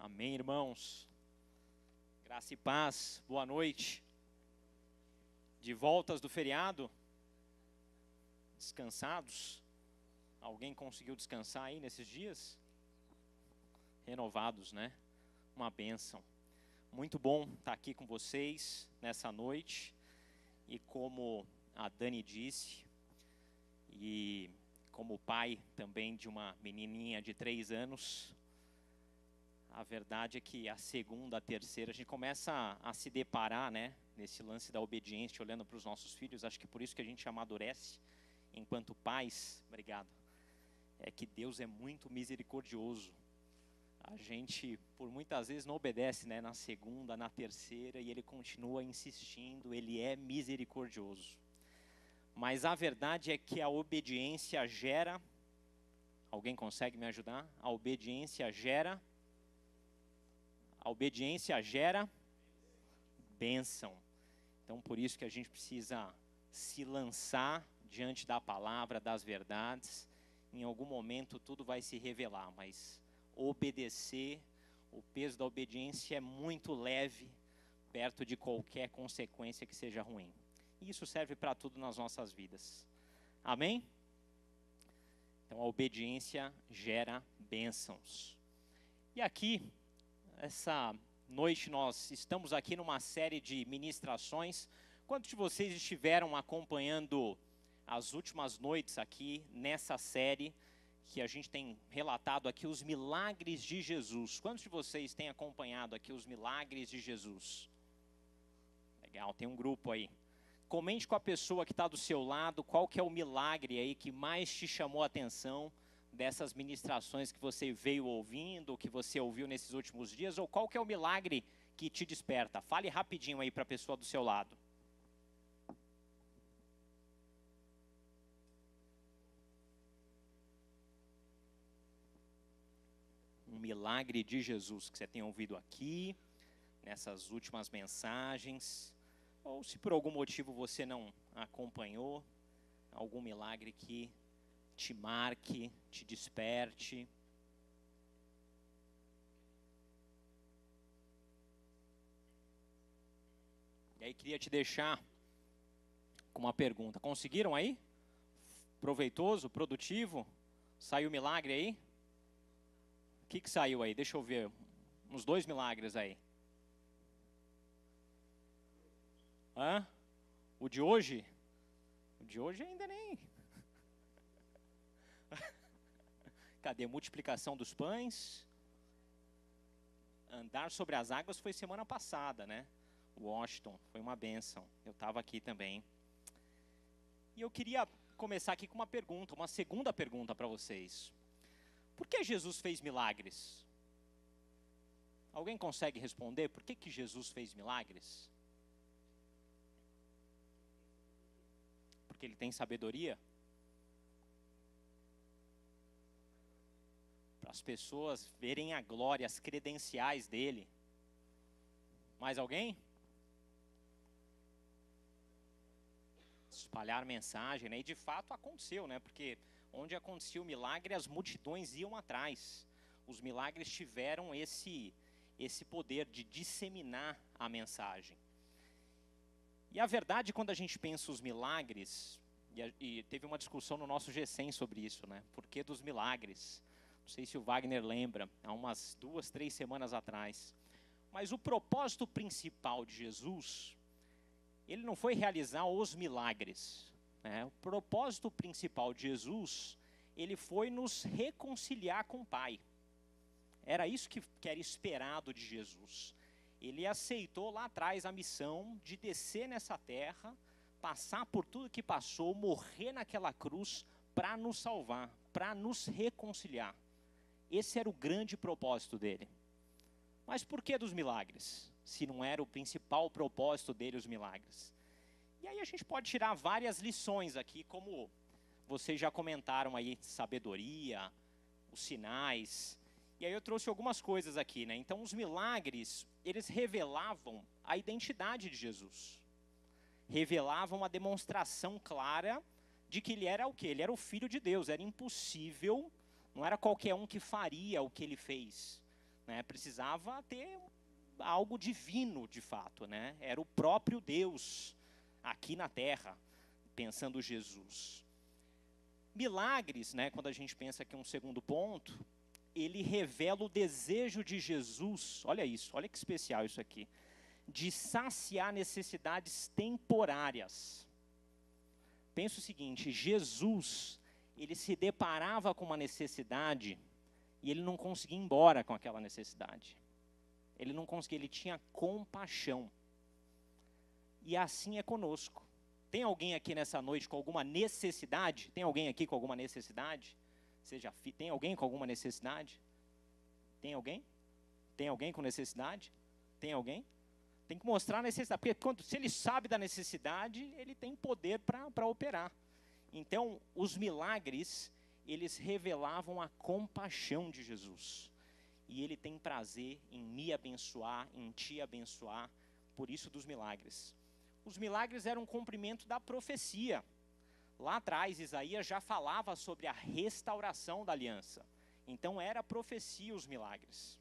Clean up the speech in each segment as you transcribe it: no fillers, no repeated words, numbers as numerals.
Amém, irmãos. Graça e paz, boa noite. De voltas do feriado? Descansados? Alguém conseguiu descansar aí nesses dias? Renovados, né? Uma bênção. Muito bom estar aqui com vocês nessa noite. E como a Dani disse, e como pai também de uma menininha de 3 anos, a verdade é que a segunda, a terceira, a gente começa a se deparar, né, nesse lance da obediência, olhando para os nossos filhos. Acho que por isso que a gente amadurece enquanto pais. Obrigado. É que Deus é muito misericordioso. A gente, por muitas vezes, não obedece, né, na segunda, na terceira, e Ele continua insistindo, Ele é misericordioso. Mas a verdade é que a obediência gera... Alguém consegue me ajudar? A obediência gera bênção. Então, por isso que a gente precisa se lançar diante da palavra, das verdades. Em algum momento tudo vai se revelar, mas obedecer, o peso da obediência é muito leve, perto de qualquer consequência que seja ruim. E isso serve para tudo nas nossas vidas. Amém? Então, a obediência gera bênçãos. E aqui, essa noite, nós estamos aqui numa série de ministrações. Quantos de vocês estiveram acompanhando as últimas noites aqui nessa série, que a gente tem relatado aqui os milagres de Jesus? Quantos de vocês têm acompanhado aqui os milagres de Jesus? Legal, tem um grupo aí. Comente com a pessoa que está do seu lado, qual que é o milagre aí que mais te chamou a atenção dessas ministrações que você veio ouvindo, que você ouviu nesses últimos dias, ou qual que é o milagre que te desperta? Fale rapidinho aí para a pessoa do seu lado. Um milagre de Jesus que você tem ouvido aqui, nessas últimas mensagens, ou se por algum motivo você não acompanhou, algum milagre que te marque, te desperte. E aí queria te deixar com uma pergunta. Conseguiram aí? Proveitoso, produtivo? Saiu milagre aí? O que saiu aí? Deixa eu ver. Uns 2 milagres aí. Hã? O de hoje? O de hoje ainda nem... Cadê? Multiplicação dos pães. Andar sobre as águas foi semana passada, né? Washington, foi uma bênção. Eu estava aqui também. E eu queria começar aqui com uma pergunta, uma segunda pergunta para vocês. Por que Jesus fez milagres? Alguém consegue responder? Por que Jesus fez milagres? Porque Ele tem sabedoria? Para as pessoas verem a glória, as credenciais dele. Mais alguém? Espalhar mensagem, né? E de fato aconteceu, né? Porque onde acontecia o milagre, as multidões iam atrás. Os milagres tiveram esse poder de disseminar a mensagem. E a verdade, quando a gente pensa os milagres, e teve uma discussão no nosso G100 sobre isso, né? Por que dos milagres? Não sei se o Wagner lembra, há umas 2, 3 semanas atrás. Mas o propósito principal de Jesus, ele não foi realizar os milagres, né? O propósito principal de Jesus, ele foi nos reconciliar com o Pai. Era isso que era esperado de Jesus. Ele aceitou lá atrás a missão de descer nessa terra, passar por tudo que passou, morrer naquela cruz para nos salvar, para nos reconciliar. Esse era o grande propósito dele. Mas por que dos milagres? Se não era o principal propósito dele, os milagres. E aí a gente pode tirar várias lições aqui, como vocês já comentaram aí, sabedoria, os sinais. E aí eu trouxe algumas coisas aqui, né? Então os milagres, eles revelavam a identidade de Jesus. Revelavam a demonstração clara de que ele era o quê? Ele era o Filho de Deus. Era impossível, não era qualquer um que faria o que ele fez. né? Precisava ter algo divino, de fato, né? Era o próprio Deus aqui na terra, pensando Jesus. Milagres, né? Quando a gente pensa aqui um segundo ponto, ele revela o desejo de Jesus, olha isso, olha que especial isso aqui, de saciar necessidades temporárias. Pensa o seguinte, Jesus, ele se deparava com uma necessidade e ele não conseguia ir embora com aquela necessidade. Ele não conseguia, ele tinha compaixão. E assim é conosco. Tem alguém aqui nessa noite com alguma necessidade? Tem alguém aqui com alguma necessidade? Tem alguém com alguma necessidade? Tem alguém? Tem alguém com necessidade? Tem alguém? Tem que mostrar a necessidade, porque se ele sabe da necessidade, ele tem poder para operar. Então, os milagres, eles revelavam a compaixão de Jesus. E ele tem prazer em me abençoar, em te abençoar, por isso dos milagres. Os milagres eram um cumprimento da profecia. Lá atrás, Isaías já falava sobre a restauração da aliança. Então, era profecia os milagres.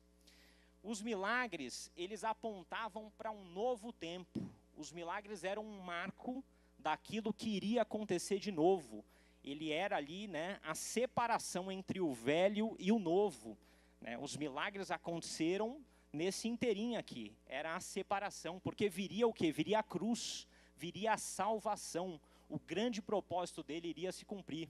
Os milagres, eles apontavam para um novo tempo. Os milagres eram um marco daquilo que iria acontecer de novo. Ele era ali, né, a separação entre o velho e o novo. Né? Os milagres aconteceram nesse inteirinho aqui. Era a separação, porque viria o quê? Viria a cruz, viria a salvação. O grande propósito dele iria se cumprir.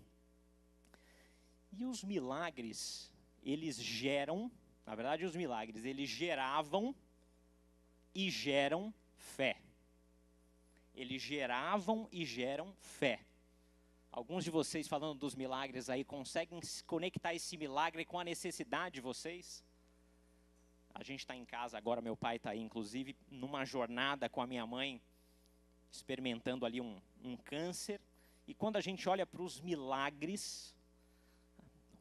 E os milagres, eles geram, na verdade os milagres, eles geravam e geram fé. Eles geravam e geram fé. Alguns de vocês falando dos milagres aí, conseguem conectar esse milagre com a necessidade de vocês? A gente está em casa agora, meu pai está aí, inclusive, numa jornada com a minha mãe, experimentando ali um câncer. E quando a gente olha para os milagres,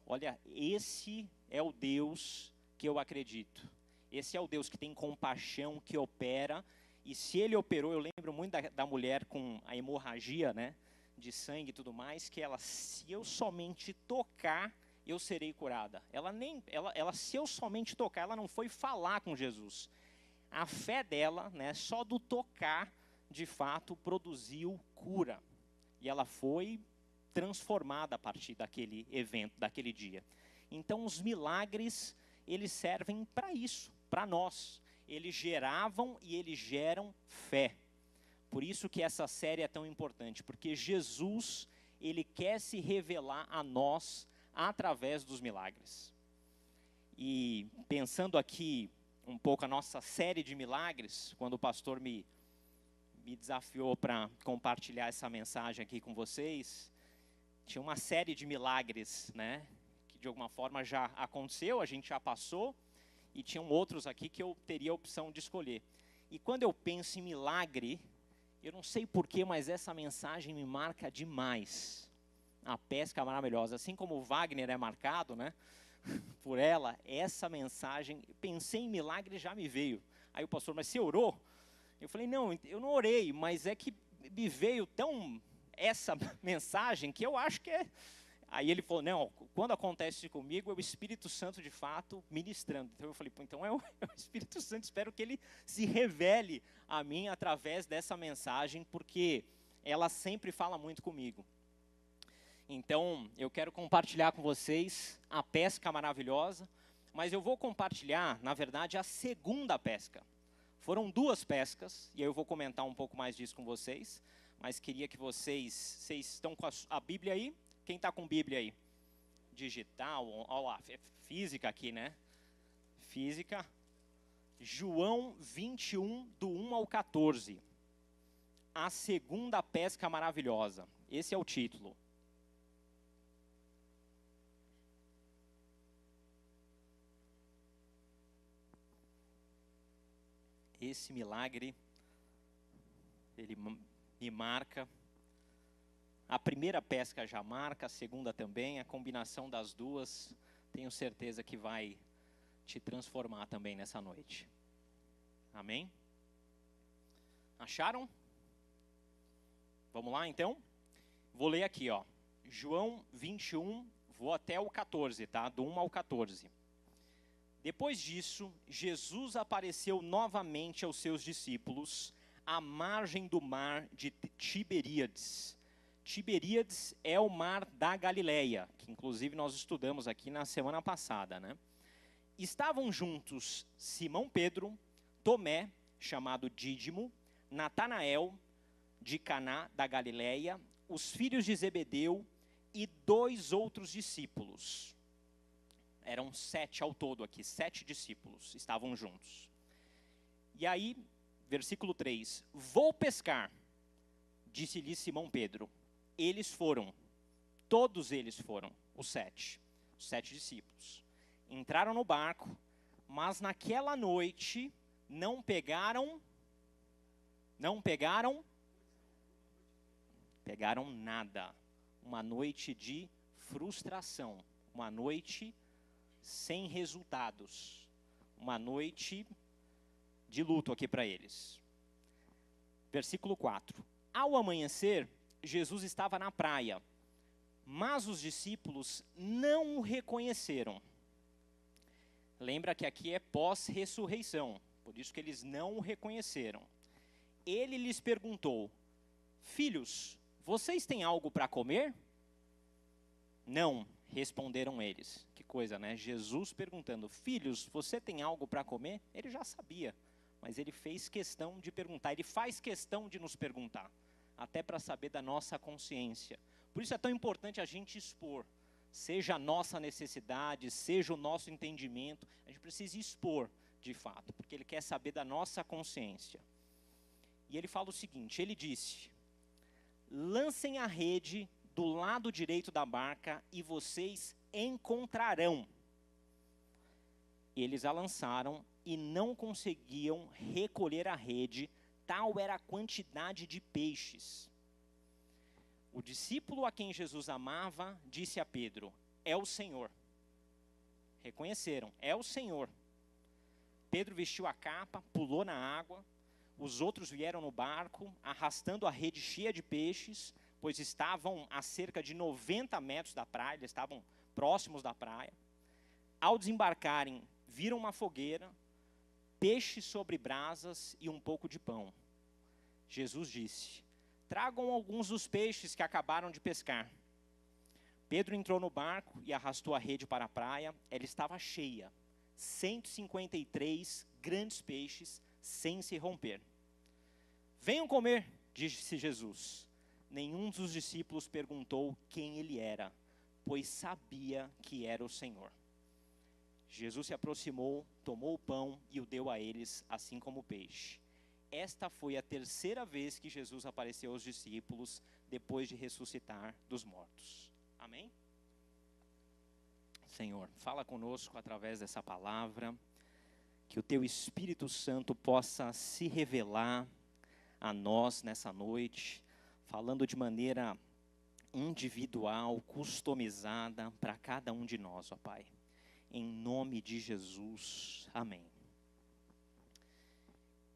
olha, esse é o Deus que eu acredito. Esse é o Deus que tem compaixão, que opera. E se ele operou, eu lembro muito da mulher com a hemorragia, né, de sangue e tudo mais, que ela, se eu somente tocar, eu serei curada. Ela, se eu somente tocar, ela não foi falar com Jesus. A fé dela, né, só do tocar, de fato, produziu cura. E ela foi transformada a partir daquele evento, daquele dia. Então, os milagres, eles servem para isso, para nós. Eles geravam e eles geram fé. Por isso que essa série é tão importante, porque Jesus, ele quer se revelar a nós através dos milagres. E pensando aqui um pouco a nossa série de milagres, quando o pastor me desafiou para compartilhar essa mensagem aqui com vocês, tinha uma série de milagres, né, que de alguma forma já aconteceu, a gente já passou, e tinham outros aqui que eu teria a opção de escolher. E quando eu penso em milagre, eu não sei porquê, mas essa mensagem me marca demais. A pesca maravilhosa. Assim como o Wagner é marcado, né, por ela, essa mensagem, pensei em milagre, já me veio. Aí o pastor, mas você orou? Eu falei, não, eu não orei, mas é que me veio tão essa mensagem que eu acho que é... Aí ele falou, não, quando acontece comigo, é o Espírito Santo, de fato, ministrando. Então eu falei, pô, então é o Espírito Santo, espero que ele se revele a mim através dessa mensagem, porque ela sempre fala muito comigo. Então, eu quero compartilhar com vocês a pesca maravilhosa, mas eu vou compartilhar, na verdade, a segunda pesca. Foram 2 pescas, e eu vou comentar um pouco mais disso com vocês, mas queria que vocês estão com a Bíblia aí? Quem está com Bíblia aí? Digital, olha lá, física aqui, né? Física. João 21, do 1 ao 14. A segunda pesca maravilhosa. Esse é o título. Esse milagre, ele me marca. A primeira pesca já marca, a segunda também, a combinação das duas, tenho certeza que vai te transformar também nessa noite. Amém? Acharam? Vamos lá então? Vou ler aqui, ó. João 21, vou até o 14, tá? Do 1 ao 14. Depois disso, Jesus apareceu novamente aos seus discípulos à margem do mar de Tiberíades. Tiberíades é o mar da Galileia, que inclusive nós estudamos aqui na semana passada, né? Estavam juntos Simão Pedro, Tomé, chamado Dídimo, Natanael, de Caná da Galileia, os filhos de Zebedeu e 2 outros discípulos. Eram 7 ao todo aqui, 7 discípulos estavam juntos. E aí, versículo 3, vou pescar, disse-lhe Simão Pedro. Eles foram, todos eles foram, os 7 discípulos. Entraram no barco, mas naquela noite não pegaram nada. Uma noite de frustração, uma noite sem resultados, uma noite de luto aqui para eles. Versículo 4. Ao amanhecer, Jesus estava na praia, mas os discípulos não o reconheceram. Lembra que aqui é pós-ressurreição, por isso que eles não o reconheceram. Ele lhes perguntou: filhos, vocês têm algo para comer? Não, responderam eles. Que coisa, né? Jesus perguntando: filhos, você tem algo para comer? Ele já sabia, mas ele fez questão de perguntar. Ele faz questão de nos perguntar, até para saber da nossa consciência. Por isso é tão importante a gente expor. Seja a nossa necessidade, seja o nosso entendimento, a gente precisa expor de fato, porque ele quer saber da nossa consciência. E ele fala o seguinte, ele disse: lancem a rede do lado direito da barca e vocês encontrarão. Eles a lançaram e não conseguiam recolher a rede, tal era a quantidade de peixes. O discípulo a quem Jesus amava disse a Pedro: é o Senhor. Reconheceram, é o Senhor. Pedro vestiu a capa, pulou na água. Os outros vieram no barco, arrastando a rede cheia de peixes, pois estavam a cerca de 90 metros da praia, eles estavam próximos da praia. Ao desembarcarem, viram uma fogueira, peixes sobre brasas e um pouco de pão. Jesus disse: tragam alguns dos peixes que acabaram de pescar. Pedro entrou no barco e arrastou a rede para a praia. Ela estava cheia, 153 grandes peixes, sem se romper. Venham comer, disse Jesus. Nenhum dos discípulos perguntou quem ele era, pois sabia que era o Senhor. Jesus se aproximou, tomou o pão e o deu a eles, assim como o peixe. Esta foi a 3ª vez que Jesus apareceu aos discípulos, depois de ressuscitar dos mortos. Amém? Senhor, fala conosco através dessa palavra, que o Teu Espírito Santo possa se revelar a nós nessa noite, falando de maneira individual, customizada para cada um de nós, ó Pai. Em nome de Jesus, amém.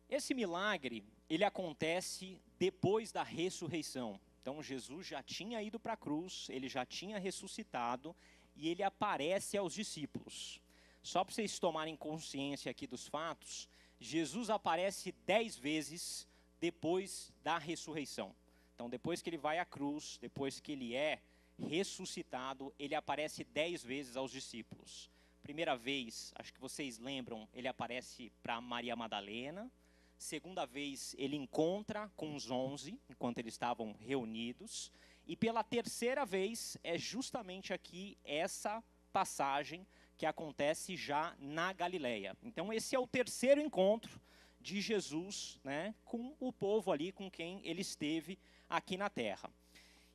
Esse milagre, ele acontece depois da ressurreição. Então, Jesus já tinha ido para a cruz, ele já tinha ressuscitado, e ele aparece aos discípulos. Só para vocês tomarem consciência aqui dos fatos, Jesus aparece 10 vezes depois da ressurreição. Então, depois que ele vai à cruz, depois que ele é ressuscitado, ele aparece 10 vezes aos discípulos. Primeira vez, acho que vocês lembram, ele aparece para Maria Madalena. Segunda vez, ele encontra com os 11, enquanto eles estavam reunidos. E pela 3ª vez, é justamente aqui essa passagem que acontece já na Galileia. Então, esse é o 3º encontro de Jesus, né, com o povo ali com quem ele esteve aqui na terra.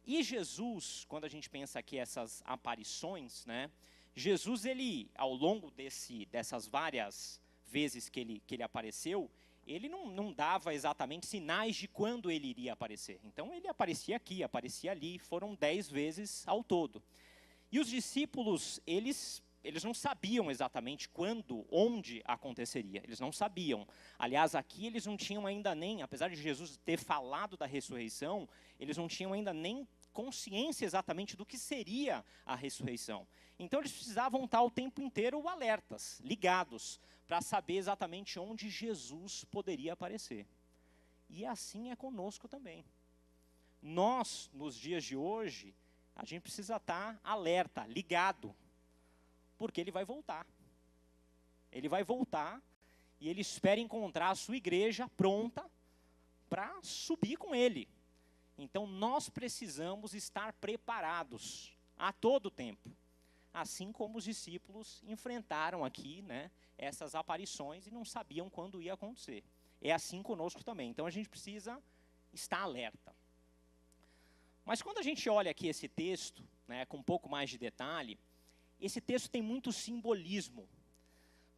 E Jesus, quando a gente pensa aqui essas aparições, né, Jesus, ele, ao longo dessas várias vezes que ele apareceu, ele não dava exatamente sinais de quando ele iria aparecer. Então, ele aparecia aqui, aparecia ali, foram 10 vezes ao todo. E os discípulos, eles não sabiam exatamente quando, onde aconteceria. Eles não sabiam. Aliás, aqui eles não tinham ainda nem, apesar de Jesus ter falado da ressurreição, eles não tinham ainda nem consciência exatamente do que seria a ressurreição. Então eles precisavam estar o tempo inteiro alertas, ligados, para saber exatamente onde Jesus poderia aparecer. E assim é conosco também. Nós, nos dias de hoje, a gente precisa estar alerta, ligado, porque ele vai voltar. Ele vai voltar e ele espera encontrar a sua igreja pronta para subir com ele. Então nós precisamos estar preparados a todo tempo. Assim como os discípulos enfrentaram aqui, né, essas aparições e não sabiam quando ia acontecer. É assim conosco também. Então a gente precisa estar alerta. Mas quando a gente olha aqui esse texto, né, com um pouco mais de detalhe, esse texto tem muito simbolismo,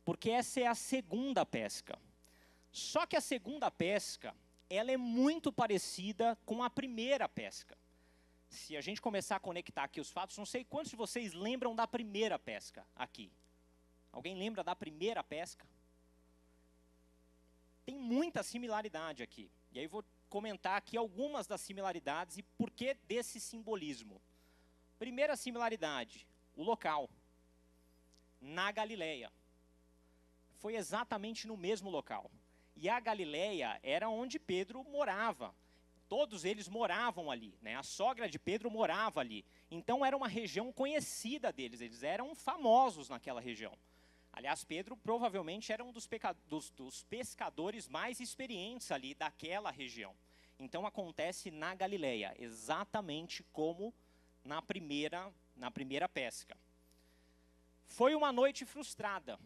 porque essa é a segunda pesca. Só que a segunda pesca, ela é muito parecida com a primeira pesca. Se a gente começar a conectar aqui os fatos, não sei quantos de vocês lembram da primeira pesca aqui. Alguém lembra da primeira pesca? Tem muita similaridade aqui. E aí eu vou comentar aqui algumas das similaridades e por que desse simbolismo. Primeira similaridade, o local. Na Galileia. Foi exatamente no mesmo local. E a Galileia era onde Pedro morava. Todos eles moravam ali, né? A sogra de Pedro morava ali. Então era uma região conhecida deles, eles eram famosos naquela região. Aliás, Pedro provavelmente era um dos pescadores mais experientes ali daquela região. Então acontece na Galileia, exatamente como na primeira pesca. Foi uma noite frustrada.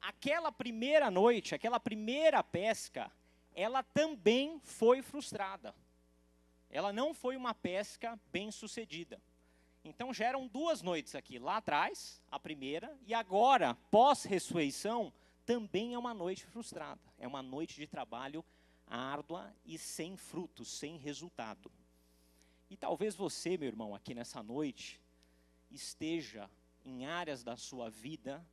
Aquela primeira noite, aquela primeira pesca, ela também foi frustrada. Ela não foi uma pesca bem sucedida. Então já eram duas noites aqui, lá atrás, a primeira, e agora, pós-ressurreição, também é uma noite frustrada. É uma noite de trabalho árdua e sem frutos, sem resultado. E talvez você, meu irmão, aqui nessa noite, esteja em áreas da sua vida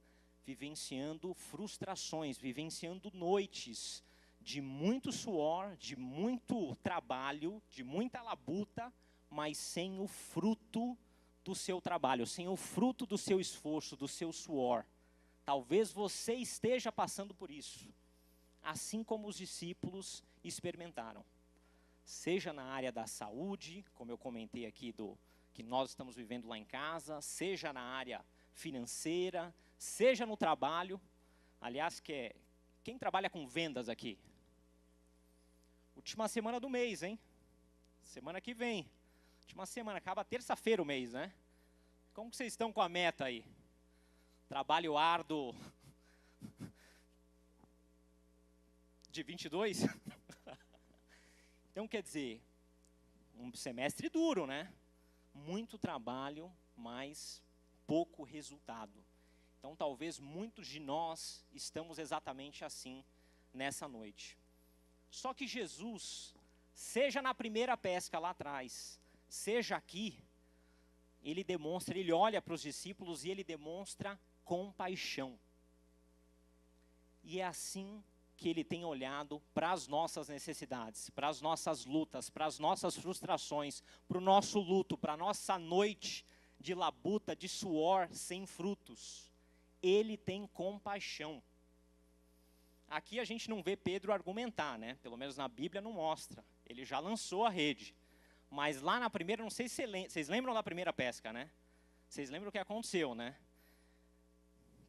vivenciando frustrações, vivenciando noites de muito suor, de muito trabalho, de muita labuta, mas sem o fruto do seu trabalho, sem o fruto do seu esforço, do seu suor. Talvez você esteja passando por isso, assim como os discípulos experimentaram. Seja na área da saúde, como eu comentei aqui que nós estamos vivendo lá em casa, seja na área financeira, seja no trabalho. Aliás, quem trabalha com vendas aqui? Última semana do mês, hein? Semana que vem. Última semana, acaba terça-feira o mês, né? Como que vocês estão com a meta aí? Trabalho árduo de 22? Então, quer dizer, um semestre duro, né? Muito trabalho, mas pouco resultado. Então, talvez muitos de nós estamos exatamente assim nessa noite. Só que Jesus, seja na primeira pesca lá atrás, seja aqui, ele olha para os discípulos e ele demonstra compaixão. E é assim que ele tem olhado para as nossas necessidades, para as nossas lutas, para as nossas frustrações, para o nosso luto, para a nossa noite de labuta, de suor sem frutos. Ele tem compaixão. Aqui a gente não vê Pedro argumentar, né? Pelo menos na Bíblia não mostra. Ele já lançou a rede. Mas lá na primeira, não sei se vocês lembram da primeira pesca, né? Vocês lembram o que aconteceu, né?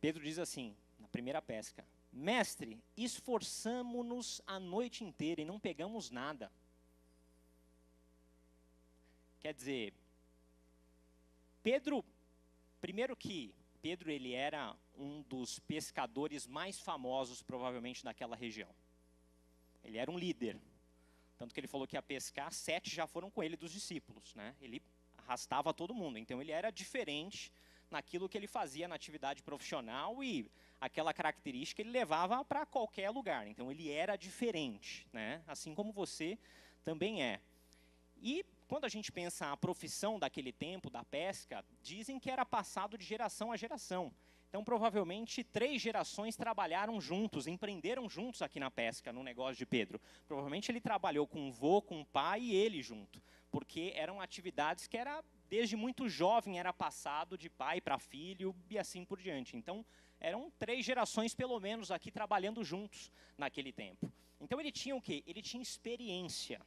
Pedro diz assim, na primeira pesca: Mestre, esforçamo-nos a noite inteira e não pegamos nada. Quer dizer, primeiro que Pedro ele era um dos pescadores mais famosos provavelmente naquela região. Ele era um líder. Tanto que ele falou que ia pescar, 7 já foram com ele dos discípulos, né? Ele arrastava todo mundo. Então ele era diferente naquilo que ele fazia na atividade profissional e aquela característica ele levava para qualquer lugar. Então ele era diferente, né? Assim como você também é. E quando a gente pensa a profissão daquele tempo, da pesca, dizem que era passado de geração a geração. Então, provavelmente, 3 gerações trabalharam juntos, empreenderam juntos aqui na pesca, no negócio de Pedro. Provavelmente ele trabalhou com o vô, com o pai e ele junto, porque eram atividades que desde muito jovem era passado de pai para filho e assim por diante. Então, eram 3 gerações pelo menos aqui trabalhando juntos naquele tempo. Então, ele tinha o quê? Ele tinha experiência.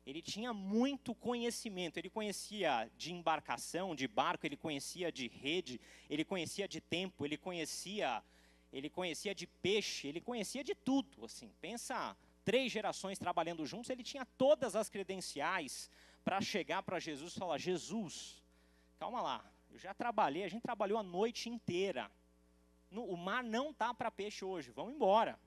Ele tinha muito conhecimento, ele conhecia de embarcação, de barco, ele conhecia de rede, ele conhecia de tempo, ele conhecia de peixe, ele conhecia de tudo. Assim, pensa, 3 gerações trabalhando juntos, ele tinha todas as credenciais para chegar para Jesus e falar: Jesus, calma lá, eu já trabalhei, a gente trabalhou a noite inteira. O mar não está para peixe hoje, vamos embora.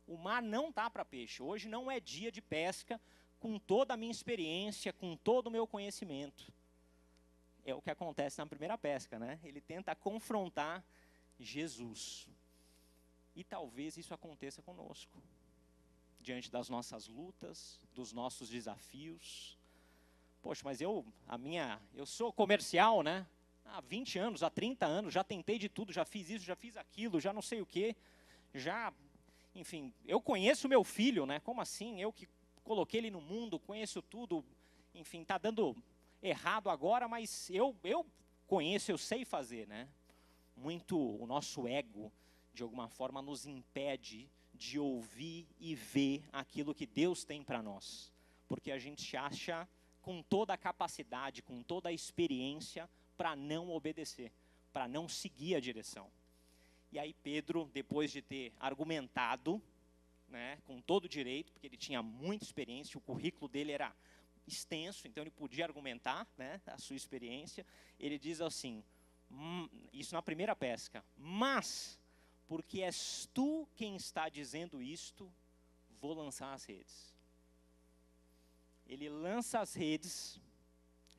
O mar não está para peixe, hoje não é dia de pesca, com toda a minha experiência, com todo o meu conhecimento. É o que acontece na primeira pesca, né? Ele tenta confrontar Jesus. E talvez isso aconteça conosco. Diante das nossas lutas, dos nossos desafios. Poxa, mas eu sou comercial, né? Há 20 anos, há 30 anos, já tentei de tudo, já fiz isso, já fiz aquilo, já não sei o quê. Enfim, eu conheço meu filho, né? Como assim? Eu que coloquei ele no mundo, conheço tudo, enfim, está dando errado agora, mas eu conheço, eu sei fazer, né? Muito o nosso ego, de alguma forma, nos impede de ouvir e ver aquilo que Deus tem para nós. Porque a gente acha com toda a capacidade, com toda a experiência, para não obedecer, para não seguir a direção. E aí Pedro, depois de ter argumentado, né, com todo direito, porque ele tinha muita experiência, o currículo dele era extenso, então ele podia argumentar, né, a sua experiência. Ele diz assim, isso na primeira pesca: mas, porque és tu quem está dizendo isto, vou lançar as redes. Ele lança as redes,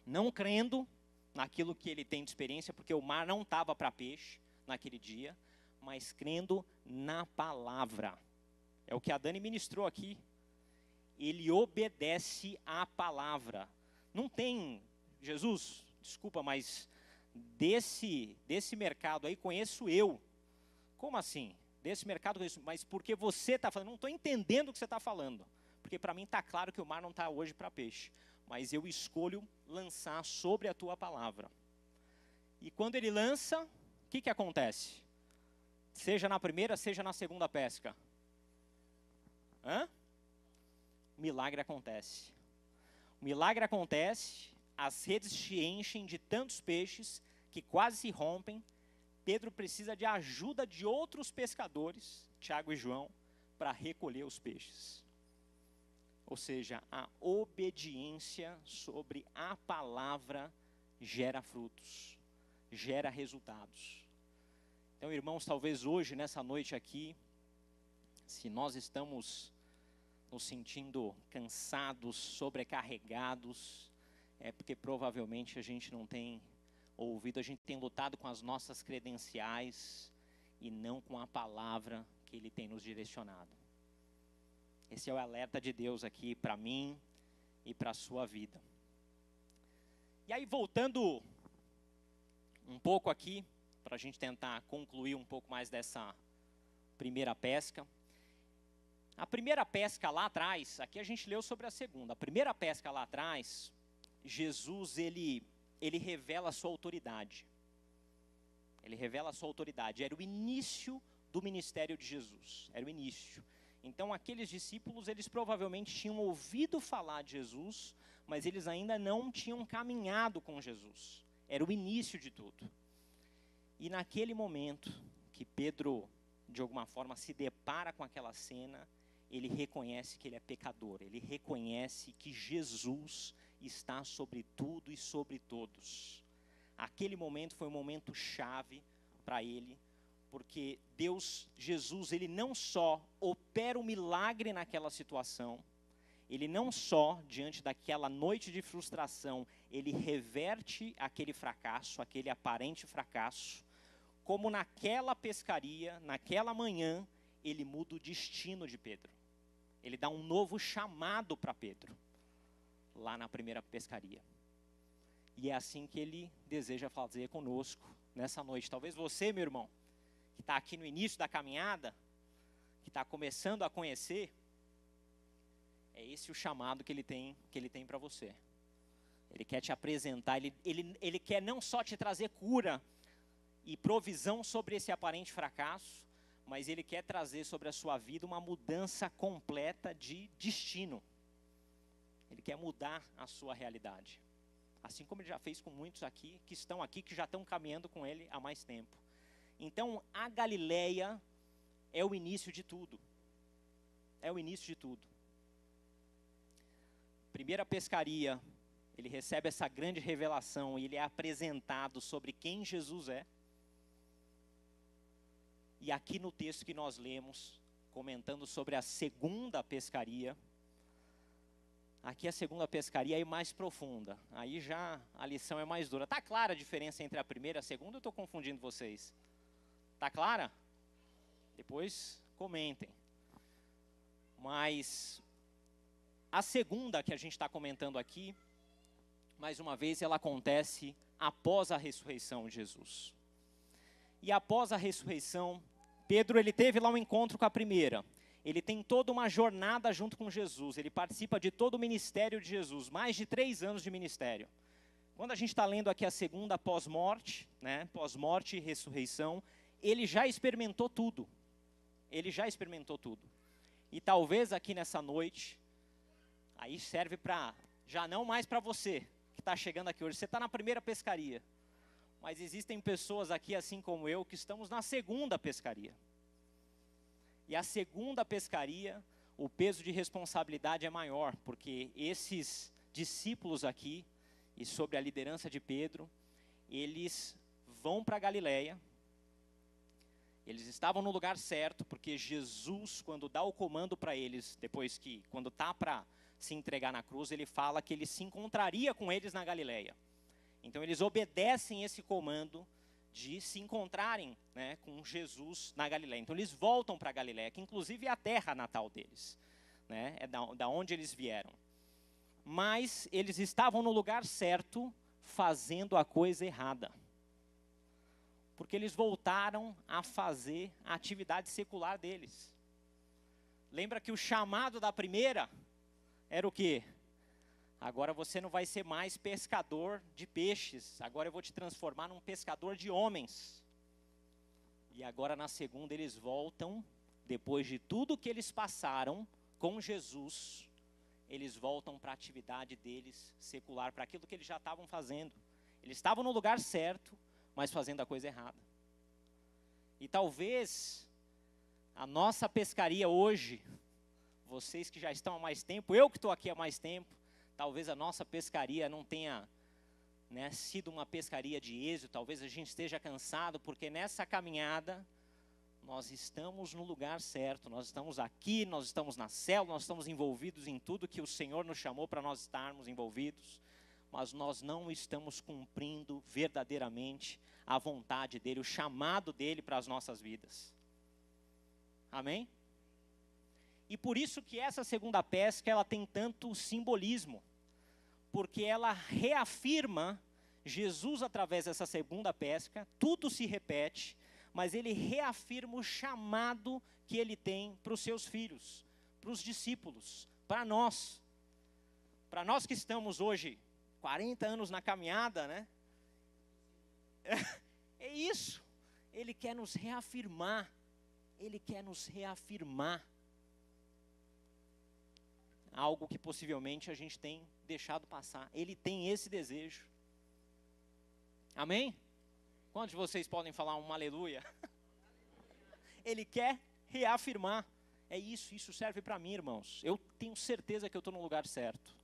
não crendo naquilo que ele tem de experiência, porque o mar não estava para peixe naquele dia, mas crendo na palavra. É o que a Dani ministrou aqui. Ele obedece à palavra. Não tem, Jesus, desculpa, mas desse mercado aí conheço eu. Como assim? Desse mercado conheço, mas porque você está falando, não estou entendendo o que você está falando. Porque para mim está claro que o mar não está hoje para peixe. Mas eu escolho lançar sobre a tua palavra. E quando ele lança, o que acontece? Seja na primeira, seja na segunda pesca. O milagre acontece. O milagre acontece, as redes se enchem de tantos peixes que quase se rompem. Pedro precisa de ajuda de outros pescadores, Tiago e João, para recolher os peixes. Ou seja, a obediência sobre a palavra gera frutos, gera resultados. Então, irmãos, talvez hoje, nessa noite aqui, se nós estamos nos sentindo cansados, sobrecarregados, é porque provavelmente a gente não tem ouvido, a gente tem lutado com as nossas credenciais e não com a palavra que Ele tem nos direcionado. Esse é o alerta de Deus aqui para mim e para a sua vida. E aí, voltando um pouco aqui, para a gente tentar concluir um pouco mais dessa primeira pesca. A primeira pesca lá atrás, aqui a gente leu sobre a segunda. A primeira pesca lá atrás, Jesus, ele revela a sua autoridade. Ele revela a sua autoridade. Era o início do ministério de Jesus. Era o início. Então, aqueles discípulos, eles provavelmente tinham ouvido falar de Jesus, mas eles ainda não tinham caminhado com Jesus. Era o início de tudo. E naquele momento que Pedro, de alguma forma, se depara com aquela cena, ele reconhece que ele é pecador. Ele reconhece que Jesus está sobre tudo e sobre todos. Aquele momento foi um momento chave para ele, porque Jesus, ele não só opera o milagre naquela situação, ele não só, diante daquela noite de frustração, ele reverte aquele fracasso, aquele aparente fracasso, como naquela pescaria, naquela manhã, ele muda o destino de Pedro. Ele dá um novo chamado para Pedro, lá na primeira pescaria. E é assim que ele deseja fazer conosco nessa noite. Talvez você, meu irmão, que está aqui no início da caminhada, que está começando a conhecer, é esse o chamado que ele tem para você. Ele quer te apresentar, ele quer não só te trazer cura e provisão sobre esse aparente fracasso, mas ele quer trazer sobre a sua vida uma mudança completa de destino. Ele quer mudar a sua realidade. Assim como ele já fez com muitos aqui, que estão aqui, que já estão caminhando com ele há mais tempo. Então, a Galileia é o início de tudo. É o início de tudo. Primeira pescaria, ele recebe essa grande revelação e ele é apresentado sobre quem Jesus é. E aqui no texto que nós lemos, comentando sobre a segunda pescaria, aqui a segunda pescaria é mais profunda. Aí já a lição é mais dura. Está clara a diferença entre a primeira e a segunda? Eu estou confundindo vocês. Está clara? Depois comentem. Mas a segunda que a gente está comentando aqui, mais uma vez, ela acontece após a ressurreição de Jesus. E após a ressurreição, Pedro ele teve lá um encontro com a primeira. Ele tem toda uma jornada junto com Jesus. Ele participa de todo o ministério de Jesus. Mais de 3 anos de ministério. Quando a gente está lendo aqui a segunda pós-morte, né, pós-morte e ressurreição, ele já experimentou tudo. Ele já experimentou tudo. E talvez aqui nessa noite, aí serve para, já não mais para você, que está chegando aqui hoje. Você está na primeira pescaria. Mas existem pessoas aqui, assim como eu, que estamos na segunda pescaria. E a segunda pescaria, o peso de responsabilidade é maior, porque esses discípulos aqui, e sob a liderança de Pedro, eles vão para Galileia. Eles estavam no lugar certo, porque Jesus, quando dá o comando para eles, depois que, quando está para se entregar na cruz, ele fala que ele se encontraria com eles na Galileia. Então eles obedecem esse comando de se encontrarem, né, com Jesus na Galileia. Então eles voltam para a Galileia, que inclusive é a terra natal deles, né, é da onde eles vieram. Mas eles estavam no lugar certo, fazendo a coisa errada. Porque eles voltaram a fazer a atividade secular deles. Lembra que o chamado da primeira era o quê? Agora você não vai ser mais pescador de peixes. Agora eu vou te transformar num pescador de homens. E agora na segunda eles voltam, depois de tudo que eles passaram com Jesus, eles voltam para a atividade deles secular, para aquilo que eles já estavam fazendo. Eles estavam no lugar certo, mas fazendo a coisa errada. E talvez a nossa pescaria hoje, vocês que já estão há mais tempo, eu que estou aqui há mais tempo, talvez a nossa pescaria não tenha, né, sido uma pescaria de êxito, talvez a gente esteja cansado, porque nessa caminhada nós estamos no lugar certo, nós estamos aqui, nós estamos na célula, nós estamos envolvidos em tudo que o Senhor nos chamou para nós estarmos envolvidos, mas nós não estamos cumprindo verdadeiramente a vontade dEle, o chamado dEle para as nossas vidas. Amém? E por isso que essa segunda pesca, ela tem tanto simbolismo, porque ela reafirma Jesus através dessa segunda pesca, tudo se repete, mas ele reafirma o chamado que ele tem para os seus filhos, para os discípulos, para nós que estamos hoje 40 anos na caminhada, né? É isso, ele quer nos reafirmar, algo que possivelmente a gente tem deixado passar. Ele tem esse desejo. Amém? Quantos de vocês podem falar um aleluia? Ele quer reafirmar. É isso, isso serve para mim, irmãos. Eu tenho certeza que eu estou no lugar certo.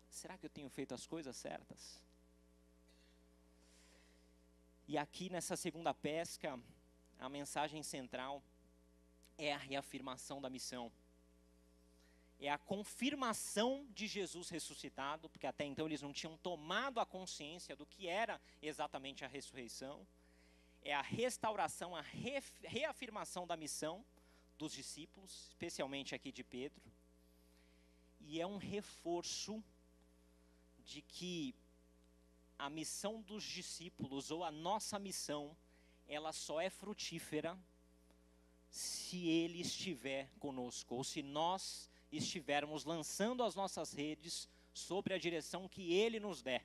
Será que eu tenho feito as coisas certas? E aqui nessa segunda pesca, a mensagem central é a reafirmação da missão. É a confirmação de Jesus ressuscitado, porque até então eles não tinham tomado a consciência do que era exatamente a ressurreição. É a restauração, a reafirmação da missão dos discípulos, especialmente aqui de Pedro. E é um reforço de que a missão dos discípulos, ou a nossa missão, ela só é frutífera se Ele estiver conosco, ou se nós estivermos lançando as nossas redes sobre a direção que Ele nos der.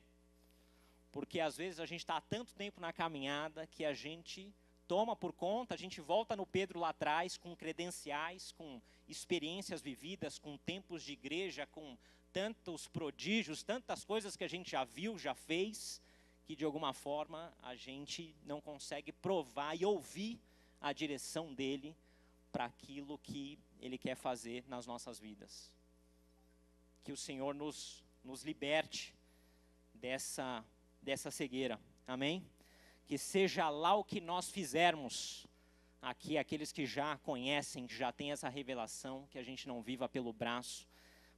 Porque às vezes a gente está há tanto tempo na caminhada que a gente toma por conta, a gente volta no Pedro lá atrás com credenciais, com experiências vividas, com tempos de igreja, com tantos prodígios, tantas coisas que a gente já viu, já fez, que de alguma forma a gente não consegue provar e ouvir a direção dele para aquilo que ele quer fazer nas nossas vidas. Que o Senhor nos liberte dessa cegueira, amém? Que seja lá o que nós fizermos, aqui aqueles que já conhecem, que já têm essa revelação, que a gente não viva pelo braço,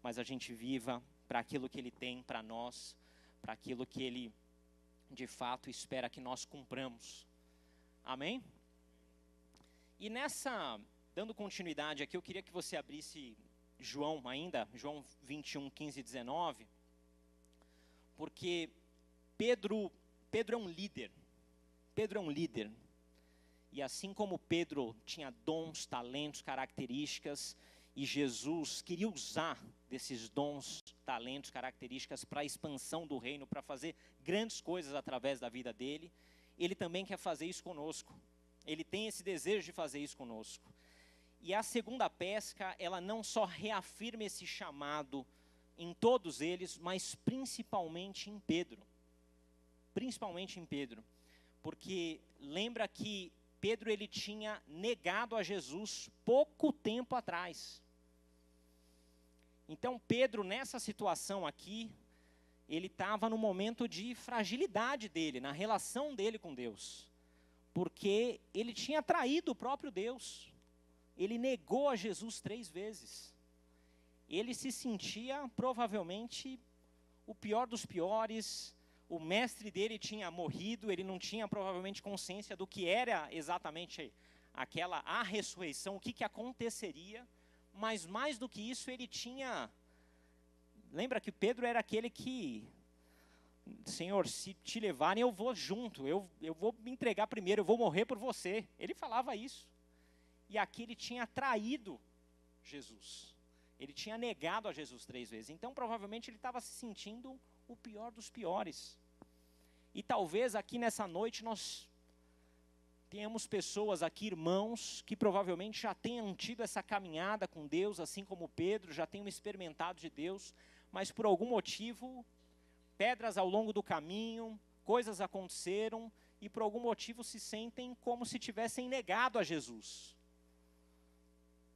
mas a gente viva para aquilo que Ele tem para nós, para aquilo que Ele de fato espera que nós cumpramos, amém? E dando continuidade aqui, eu queria que você abrisse João 21, 15 e 19, porque Pedro é um líder. Pedro é um líder. E assim como Pedro tinha dons, talentos, características, e Jesus queria usar desses dons, talentos, características para a expansão do reino, para fazer grandes coisas através da vida dele, ele também quer fazer isso conosco. Ele tem esse desejo de fazer isso conosco. E a segunda pesca, ela não só reafirma esse chamado em todos eles, mas principalmente em Pedro. Principalmente em Pedro. Porque lembra que Pedro ele tinha negado a Jesus pouco tempo atrás. Então Pedro, nessa situação aqui, ele estava no momento de fragilidade dele, na relação dele com Deus. Porque ele tinha traído o próprio Deus. Ele negou a Jesus 3 vezes. Ele se sentia provavelmente o pior dos piores. O mestre dele tinha morrido, ele não tinha provavelmente consciência do que era exatamente a ressurreição, o que aconteceria. Mas mais do que isso, ele tinha... Lembra que Pedro era aquele que... Senhor, se te levarem eu vou junto, eu vou me entregar primeiro, eu vou morrer por você. Ele falava isso. E aqui ele tinha traído Jesus. Ele tinha negado a Jesus 3 vezes. Então provavelmente ele estava se sentindo o pior dos piores. E talvez aqui nessa noite nós tenhamos pessoas aqui, irmãos, que provavelmente já tenham tido essa caminhada com Deus, assim como Pedro, já tenham experimentado de Deus, mas por algum motivo, pedras ao longo do caminho, coisas aconteceram e por algum motivo se sentem como se tivessem negado a Jesus.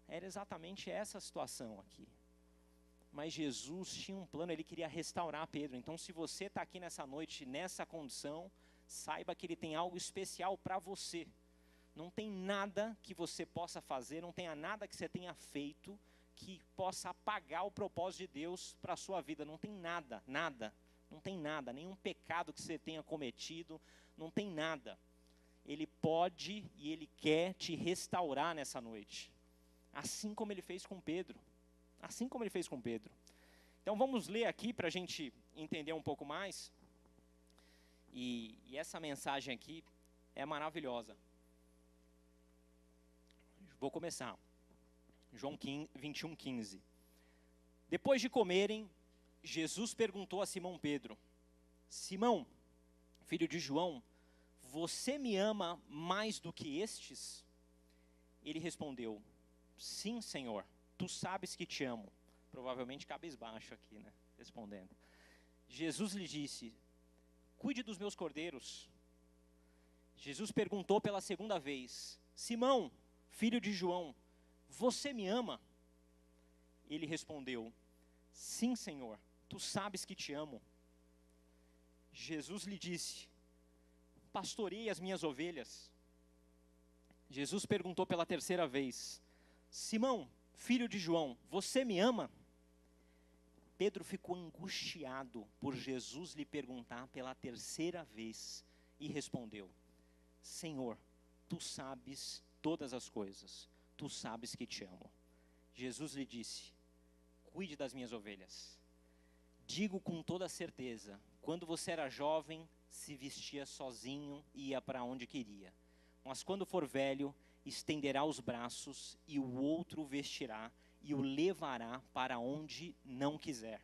Era exatamente essa a situação aqui. Mas Jesus tinha um plano, ele queria restaurar Pedro. Então se você está aqui nessa noite, nessa condição, saiba que ele tem algo especial para você. Não tem nada que você possa fazer, não tenha nada que você tenha feito que possa apagar o propósito de Deus para a sua vida. Não tem nada, não tem nada, nenhum pecado que você tenha cometido, não tem nada. Ele pode e ele quer te restaurar nessa noite. Assim como ele fez com Pedro. Assim como ele fez com Pedro. Então vamos ler aqui para a gente entender um pouco mais. E essa mensagem aqui é maravilhosa. Vou começar. João 21, 15. Depois de comerem, Jesus perguntou a Simão Pedro: Simão, filho de João, você me ama mais do que estes? Ele respondeu: Sim, Senhor, tu sabes que te amo. Provavelmente cabisbaixo aqui, né? Respondendo. Jesus lhe disse: Cuide dos meus cordeiros. Jesus perguntou pela segunda vez: Simão, filho de João, você me ama? Ele respondeu: Sim, Senhor, tu sabes que te amo. Jesus lhe disse: Pastorei as minhas ovelhas. Jesus perguntou pela terceira vez: Simão, filho de João, você me ama? Pedro ficou angustiado por Jesus lhe perguntar pela terceira vez e respondeu: Senhor, tu sabes todas as coisas, tu sabes que te amo. Jesus lhe disse: Cuide das minhas ovelhas. Digo com toda certeza Quando você era jovem, se vestia sozinho e ia para onde queria. Mas quando for velho, estenderá os braços e o outro o vestirá e o levará para onde não quiser.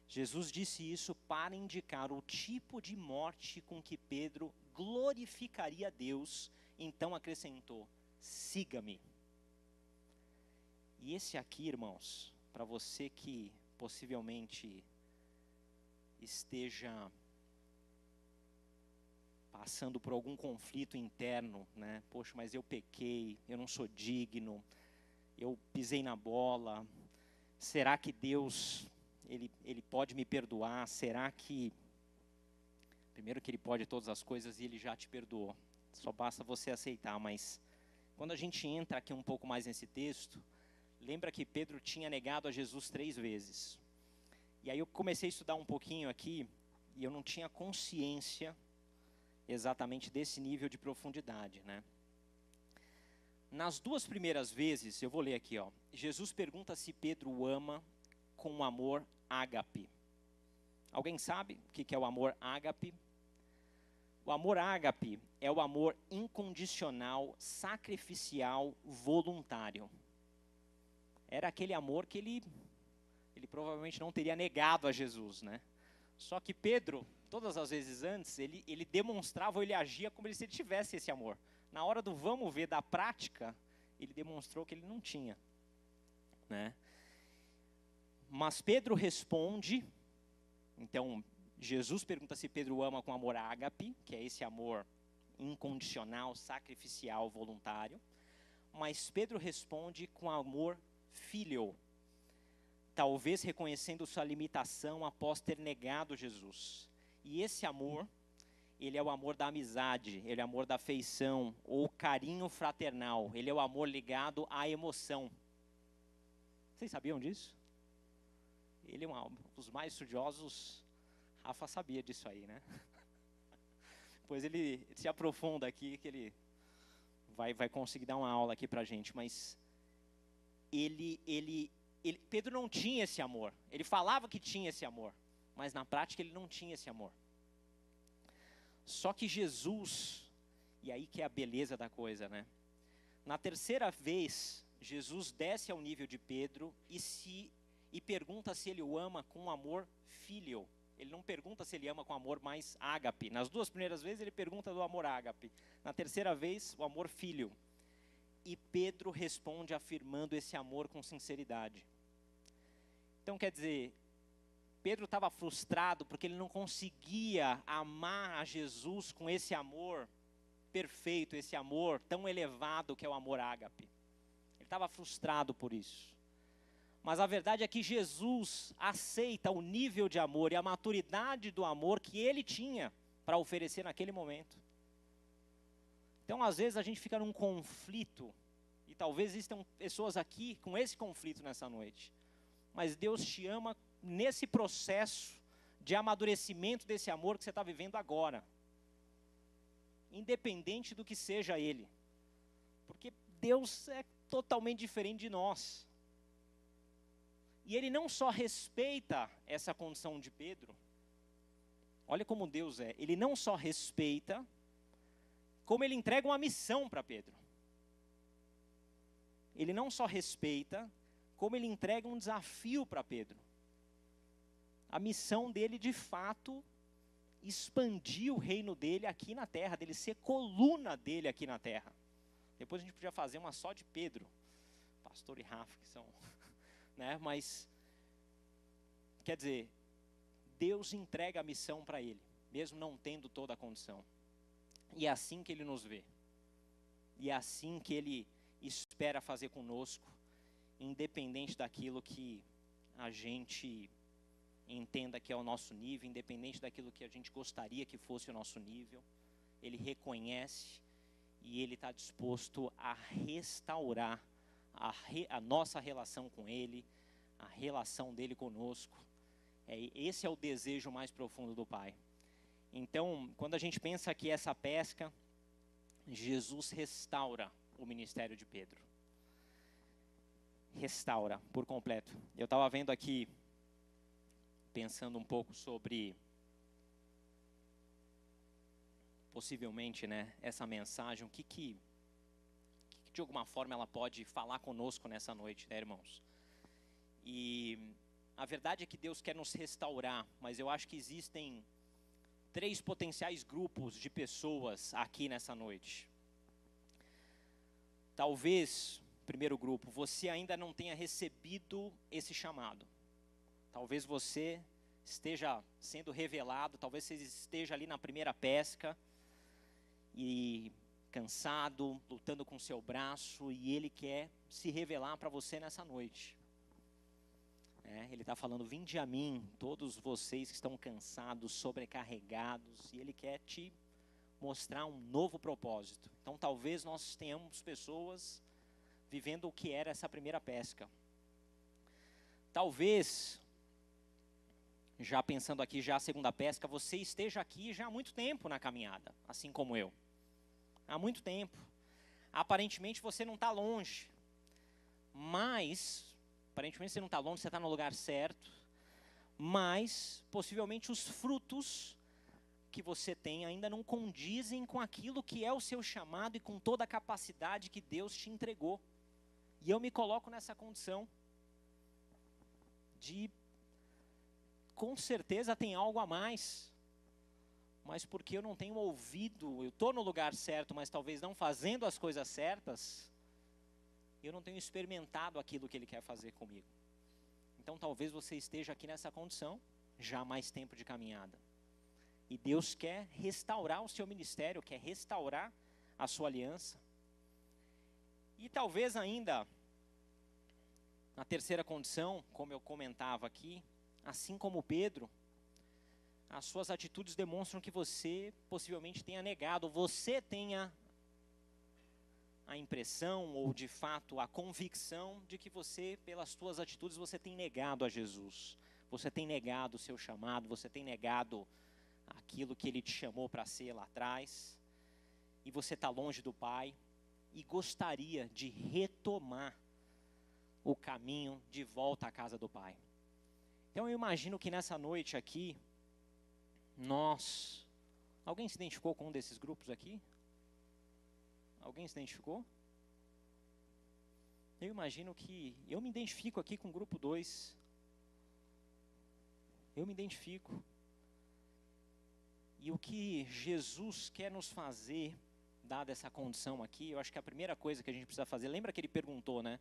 Jesus disse isso para indicar o tipo de morte com que Pedro glorificaria a Deus. Então acrescentou: siga-me. E esse aqui, irmãos, para você que possivelmente esteja passando por algum conflito interno, né? Poxa, mas eu pequei, eu não sou digno, eu pisei na bola. Será que Deus, ele pode me perdoar? Será que... Primeiro que Ele pode todas as coisas e Ele já te perdoou. Só basta você aceitar, mas quando a gente entra aqui um pouco mais nesse texto, lembra que Pedro tinha negado a Jesus 3 vezes. E aí eu comecei a estudar um pouquinho aqui, e eu não tinha consciência exatamente desse nível de profundidade, né? Nas 2 primeiras vezes, eu vou ler aqui, ó. Jesus pergunta se Pedro o ama com o amor ágape. Alguém sabe o que é o amor ágape? O amor ágape é o amor incondicional, sacrificial, voluntário. Era aquele amor que ele provavelmente não teria negado a Jesus, né? Só que Pedro, todas as vezes antes, ele demonstrava ou ele agia como se ele tivesse esse amor. Na hora do vamos ver da prática, ele demonstrou que ele não tinha, né? Mas Pedro responde, então Jesus pergunta se Pedro ama com amor ágape, que é esse amor incondicional, sacrificial, voluntário. Mas Pedro responde com amor filho, talvez reconhecendo sua limitação após ter negado Jesus. E esse amor, ele é o amor da amizade, ele é o amor da afeição, ou carinho fraternal, ele é o amor ligado à emoção. Vocês sabiam disso? Ele é um dos mais estudiosos. Rafa sabia disso aí, né? Pois ele se aprofunda aqui, que ele vai conseguir dar uma aula aqui pra gente, mas Pedro não tinha esse amor. Ele falava que tinha esse amor, mas na prática ele não tinha esse amor. Só que Jesus, e aí que é a beleza da coisa, né? Na terceira vez, Jesus desce ao nível de Pedro e pergunta se ele o ama com amor filho. Ele não pergunta se ele ama com amor mais ágape. Nas 2 primeiras vezes ele pergunta do amor ágape. Na terceira vez, o amor filho. E Pedro responde afirmando esse amor com sinceridade. Então quer dizer, Pedro estava frustrado porque ele não conseguia amar a Jesus com esse amor perfeito, esse amor tão elevado que é o amor ágape. Ele estava frustrado por isso. Mas a verdade é que Jesus aceita o nível de amor e a maturidade do amor que ele tinha para oferecer naquele momento. Então, às vezes, a gente fica num conflito, e talvez existam pessoas aqui com esse conflito nessa noite. Mas Deus te ama nesse processo de amadurecimento desse amor que você está vivendo agora. Independente do que seja Ele. Porque Deus é totalmente diferente de nós. E Ele não só respeita essa condição de Pedro. Olha como Deus é. Ele não só respeita, como Ele entrega uma missão para Pedro. Ele não só respeita, como Ele entrega um desafio para Pedro. A missão dele, de fato, expandir o reino dele aqui na terra, dele ser coluna dele aqui na terra. Depois a gente podia fazer uma só de Pedro, pastor e Rafa, que são... né? Mas, quer dizer, Deus entrega a missão para ele, mesmo não tendo toda a condição. E é assim que Ele nos vê. E é assim que Ele espera fazer conosco, independente daquilo que a gente entenda que é o nosso nível, independente daquilo que a gente gostaria que fosse o nosso nível. Ele reconhece e Ele está disposto a restaurar a nossa relação com Ele, a relação dele conosco. Esse é o desejo mais profundo do Pai. Então, quando a gente pensa que essa pesca, Jesus restaura o ministério de Pedro. Restaura por completo. Eu estava vendo aqui, pensando um pouco sobre possivelmente, né, essa mensagem, o que de alguma forma ela pode falar conosco nessa noite, né, irmãos? E a verdade é que Deus quer nos restaurar, mas eu acho que existem 3 potenciais grupos de pessoas aqui nessa noite. Talvez, primeiro grupo, você ainda não tenha recebido esse chamado. Talvez você esteja sendo revelado, talvez você esteja ali na primeira pesca e cansado, lutando com seu braço, e Ele quer se revelar para você nessa noite. Ele está falando: vinde a mim, todos vocês que estão cansados, sobrecarregados, e Ele quer te mostrar um novo propósito. Então talvez nós tenhamos pessoas vivendo o que era essa primeira pesca. Talvez, já pensando aqui já a segunda pesca, você esteja aqui já há muito tempo na caminhada, assim como eu. Há muito tempo. Aparentemente você não está longe, mas aparentemente você não está longe, você está no lugar certo, mas possivelmente os frutos que você tem ainda não condizem com aquilo que é o seu chamado e com toda a capacidade que Deus te entregou. E eu me coloco nessa condição de, com certeza tem algo a mais, mas porque eu não tenho ouvido, eu estou no lugar certo, mas talvez não fazendo as coisas certas, eu não tenho experimentado aquilo que Ele quer fazer comigo. Então talvez você esteja aqui nessa condição, já há mais tempo de caminhada. E Deus quer restaurar o seu ministério, quer restaurar a sua aliança. E talvez ainda, na terceira condição, como eu comentava aqui, assim como Pedro, as suas atitudes demonstram que você possivelmente tenha negado, você tenha a impressão ou de fato a convicção de que você, pelas suas atitudes, você tem negado a Jesus. Você tem negado o seu chamado, você tem negado aquilo que Ele te chamou para ser lá atrás. E você está longe do Pai e gostaria de retomar o caminho de volta à casa do Pai. Então eu imagino que nessa noite aqui, alguém se identificou com um desses grupos aqui? Alguém se identificou? Eu imagino que eu me identifico aqui com o grupo 2. Eu me identifico. E o que Jesus quer nos fazer, dada essa condição aqui, eu acho que a primeira coisa que a gente precisa fazer, lembra que ele perguntou, né?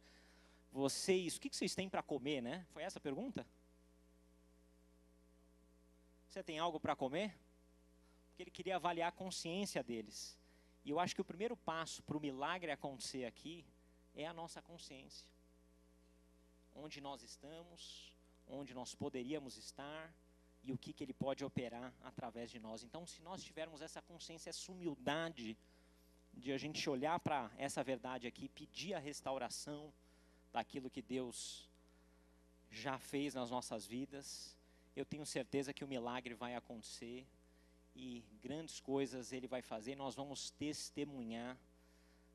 O que vocês têm para comer, né? Foi essa a pergunta? Você tem algo para comer? Porque ele queria avaliar a consciência deles. E eu acho que o primeiro passo para o milagre acontecer aqui é a nossa consciência. Onde nós estamos, onde nós poderíamos estar e o que Ele pode operar através de nós. Então, se nós tivermos essa consciência, essa humildade de a gente olhar para essa verdade aqui, pedir a restauração daquilo que Deus já fez nas nossas vidas, eu tenho certeza que o milagre vai acontecer. E grandes coisas Ele vai fazer, nós vamos testemunhar,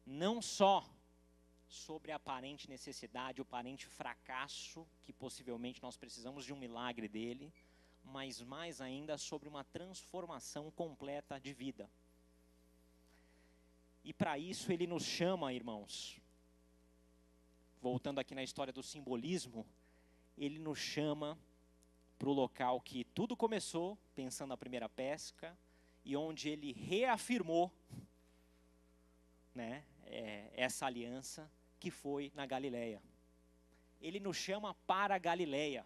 não só sobre a aparente necessidade, o aparente fracasso, que possivelmente nós precisamos de um milagre dEle, mas mais ainda sobre uma transformação completa de vida. E para isso Ele nos chama, irmãos, voltando aqui na história do simbolismo, Ele nos chama para o local que tudo começou, pensando na primeira pesca, e onde Ele reafirmou, né, essa aliança, que foi na Galileia. Ele nos chama para a Galileia.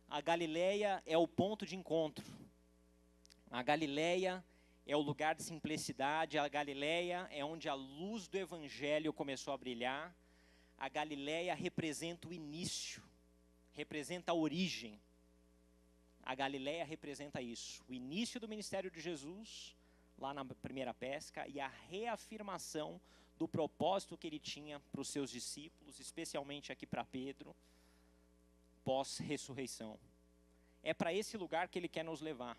A Galileia é o ponto de encontro. A Galileia é o lugar de simplicidade. A Galileia é onde a luz do Evangelho começou a brilhar. A Galileia representa o início, representa a origem. A Galileia representa isso, o início do ministério de Jesus, lá na primeira pesca, e a reafirmação do propósito que Ele tinha para os seus discípulos, especialmente aqui para Pedro, pós-ressurreição. É para esse lugar que Ele quer nos levar.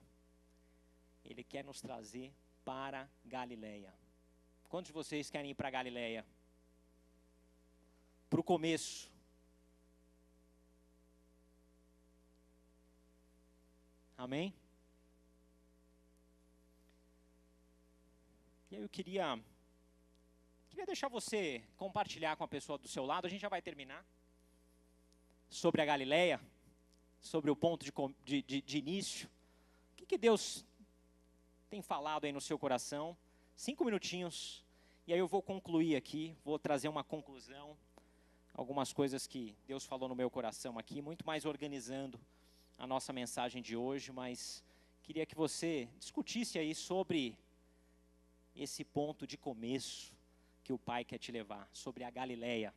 Ele quer nos trazer para Galileia. Quantos de vocês querem ir para Galileia? Para o começo. Amém? E aí eu queria deixar você compartilhar com a pessoa do seu lado, a gente já vai terminar, sobre a Galileia, sobre o ponto de início. O que Deus tem falado aí no seu coração? 5 minutinhos, e aí eu vou concluir aqui, vou trazer uma conclusão, algumas coisas que Deus falou no meu coração aqui, muito mais organizando a nossa mensagem de hoje, mas queria que você discutisse aí sobre esse ponto de começo que o Pai quer te levar, sobre a Galileia.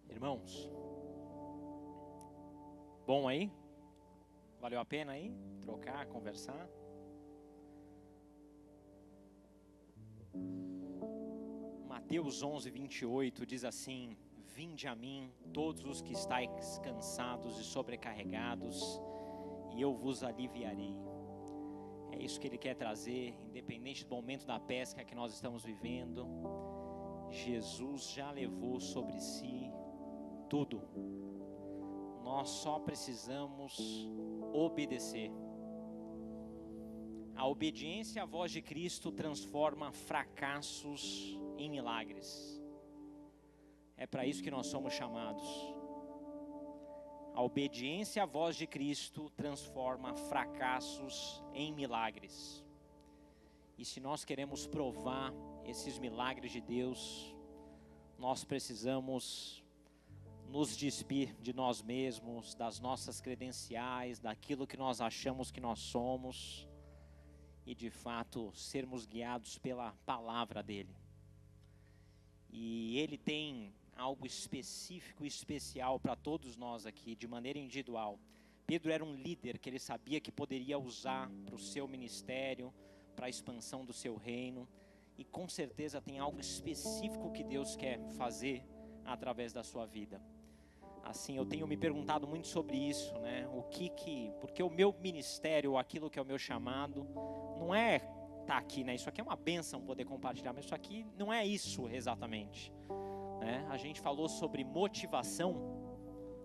Irmãos, bom aí? Valeu a pena aí? Trocar, conversar? Mateus 11:28 diz assim: Vinde a mim, todos os que estáis cansados e sobrecarregados, e eu vos aliviarei. É isso que Ele quer trazer, independente do momento da pesca que nós estamos vivendo. Jesus já levou sobre si tudo. Nós só precisamos obedecer. A obediência à voz de Cristo transforma fracassos em milagres. É para isso que nós somos chamados. A obediência à voz de Cristo transforma fracassos em milagres. E se nós queremos provar esses milagres de Deus, nós precisamos nos despir de nós mesmos, das nossas credenciais, daquilo que nós achamos que nós somos, e de fato sermos guiados pela palavra dele. E ele tem algo específico e especial para todos nós aqui, de maneira individual. Pedro era um líder que ele sabia que poderia usar para o seu ministério, para a expansão do seu reino, e com certeza tem algo específico que Deus quer fazer através da sua vida. Assim, eu tenho me perguntado muito sobre isso, né? Porque o meu ministério, aquilo que é o meu chamado, não é estar aqui, né? Isso aqui é uma bênção poder compartilhar, mas isso aqui não é isso exatamente, né? A gente falou sobre motivação.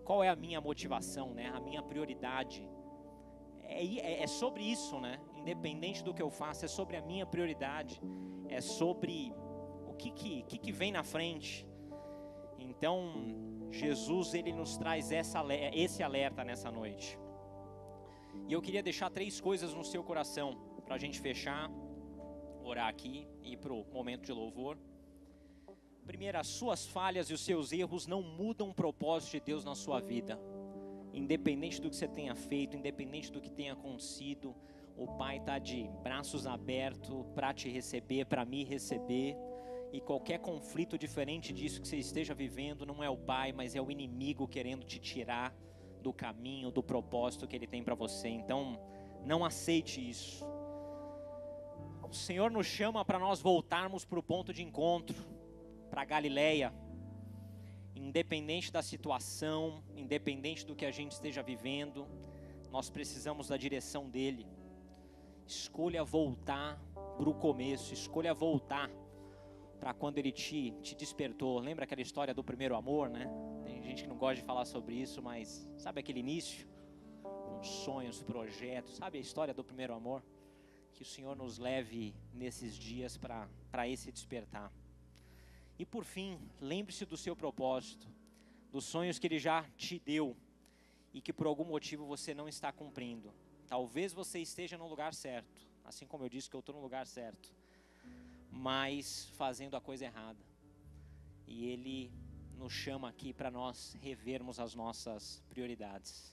Qual é a minha motivação, né? A minha prioridade. É sobre isso, né? Independente do que eu faço, é sobre a minha prioridade. É sobre o que vem na frente. Então, Jesus, ele nos traz esse alerta nessa noite. E eu queria deixar 3 coisas no seu coração, para a gente fechar, orar aqui e ir para o momento de louvor. Primeiro, as suas falhas e os seus erros não mudam o propósito de Deus na sua vida. Independente do que você tenha feito, independente do que tenha acontecido, o Pai está de braços abertos para te receber, para me receber. E qualquer conflito diferente disso que você esteja vivendo, não é o Pai, mas é o inimigo querendo te tirar do caminho, do propósito que Ele tem para você. Então, não aceite isso. O Senhor nos chama para nós voltarmos para o ponto de encontro, para Galileia. Independente da situação, independente do que a gente esteja vivendo, nós precisamos da direção dEle. Escolha voltar para o começo, escolha voltar para quando Ele te despertou. Lembra aquela história do primeiro amor, né? Tem gente que não gosta de falar sobre isso, mas sabe aquele início? Com sonhos, projetos, sabe a história do primeiro amor? Que o Senhor nos leve nesses dias para esse despertar. E por fim, lembre-se do seu propósito, dos sonhos que Ele já te deu e que por algum motivo você não está cumprindo. Talvez você esteja no lugar certo, assim como eu disse que eu estou no lugar certo, mas fazendo a coisa errada. E Ele nos chama aqui para nós revermos as nossas prioridades.